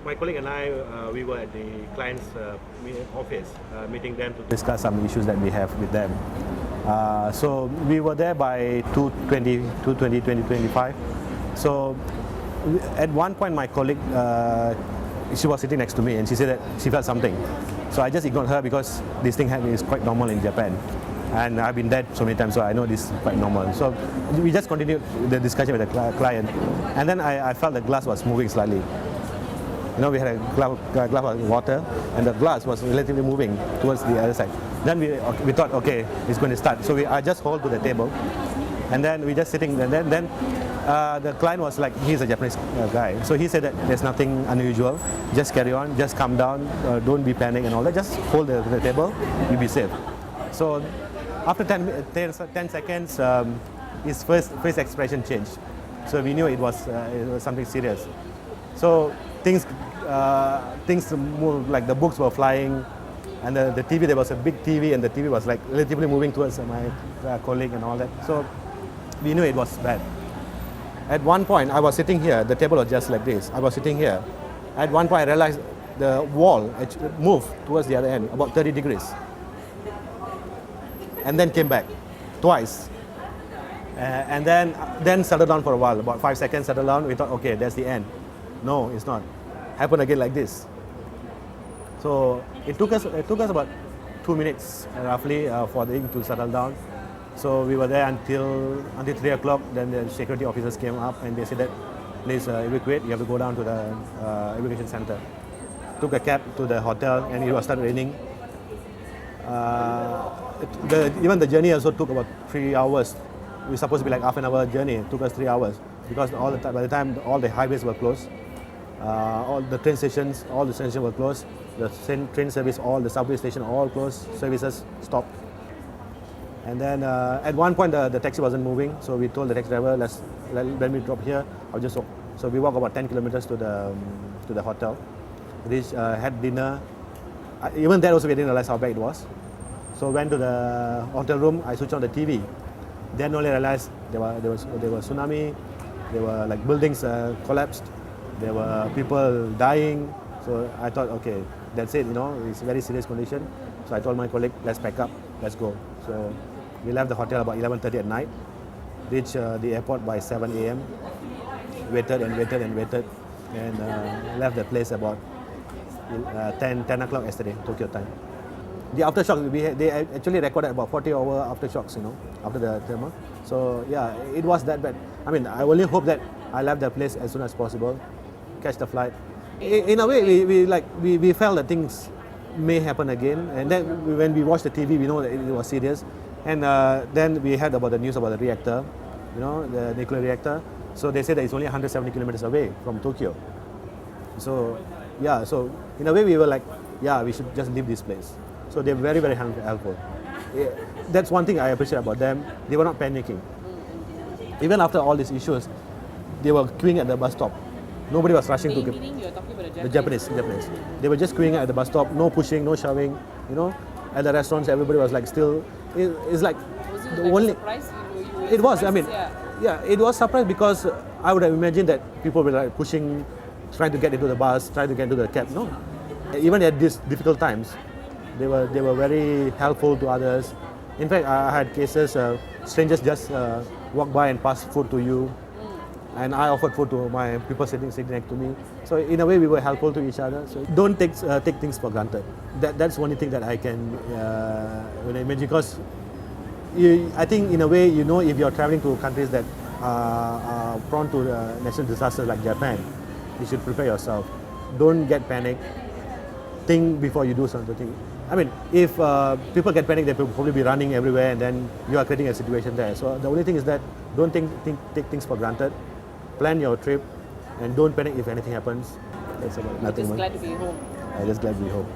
My colleague and I, we were at the client's office, meeting them to discuss some issues that we have with them. So we were there by 2:20, 20:25. So at one point, my colleague, she was sitting next to me, and she said that she felt something. So I just ignored her because this thing is quite normal in Japan. And I've been there so many times, so I know this is quite normal. So we just continued the discussion with the client, and then I felt the glass was moving slightly. You know, we had a glass of water, and the glass was relatively moving towards the other side. Then we thought, okay, it's going to start. So I just hold to the table, and then we just sitting. And then the client was like, he's a Japanese guy, so he said that there's nothing unusual. Just carry on, just calm down, don't be panic and all that. Just hold the table, you'll be safe. So after 10 seconds, his face expression changed. So we knew it was something serious. So things moved, like the books were flying, and the TV, there was a big TV, and the TV was like relatively moving towards my colleague and all that. So we knew it was bad. At one point, I was sitting here, the table was just like this. I was sitting here. At one point, I realized the wall moved towards the other end, about 30 degrees. And then came back twice. And then settled down for a while, about 5 seconds, settled down. We thought, okay, that's the end. No, it's not. Happened again like this. So it took us about 2 minutes roughly for the thing to settle down. So we were there until 3 o'clock. Then the security officers came up and they said that please evacuate. You have to go down to the evacuation center. Took a cab to the hotel, and it was started raining. Even the journey also took about 3 hours. We were supposed to be like half an hour journey. It took us 3 hours because by the time all the highways were closed, all the train stations were closed. The train service, all the subway station, all closed. Services stopped. And then at one point the taxi wasn't moving, so we told the taxi driver, let me drop here. I'll just walk. So we walked about 10 kilometers to the hotel. Had dinner. Even there also we didn't realize how bad it was. So went to the hotel room. I switched on the TV. Then only realized there was tsunami. There were like buildings collapsed. There were people dying. So I thought, okay, that's it. You know, it's a very serious condition. So I told my colleague, let's pack up, let's go. So we left the hotel about 11:30 at night. Reached the airport by 7 a.m. Waited, and left the place about 10 o'clock yesterday, Tokyo time. The aftershock, they actually recorded about 40-hour aftershocks, you know, after the tremor. So yeah, it was that bad. I mean, I only hope that I left the place as soon as possible, catch the flight. In a way, we felt that things may happen again. And then when we watched the TV, we know that it was serious. And then we heard about the news about the reactor, you know, the nuclear reactor. So they said that it's only 170 kilometers away from Tokyo. So yeah, so in a way we were like, yeah, we should just leave this place. So they're very, very helpful. Yeah, that's one thing I appreciate about them. They were not panicking. Even after all these issues, they were queuing at the bus stop. Nobody was rushing to get. Meaning you're talking about The Japanese. They were just queuing at the bus stop, no pushing, no shoving. You know, at the restaurants, everybody was like still. It's like Was it the like only. a surprise? You It was. I mean, surprised? yeah, it was surprised because I would have imagined that people were like pushing, trying to get into the bus, trying to get into the cab. No, even at these difficult times, they were very helpful to others. In fact, I had cases strangers just walk by and pass food to you, and I offered food to my people sitting next to me. So in a way, we were helpful to each other. So don't take things for granted. That's one thing that I can imagine because. I think in a way, you know, if you're traveling to countries that are prone to natural disasters like Japan, you should prepare yourself. Don't get panicked. Think before you do something. I mean, if people get panicked, they will probably be running everywhere, and then you are creating a situation there. So the only thing is that don't take things for granted. Plan your trip, and don't panic if anything happens. That's about nothing. Just glad to be home. I'm just glad to be home.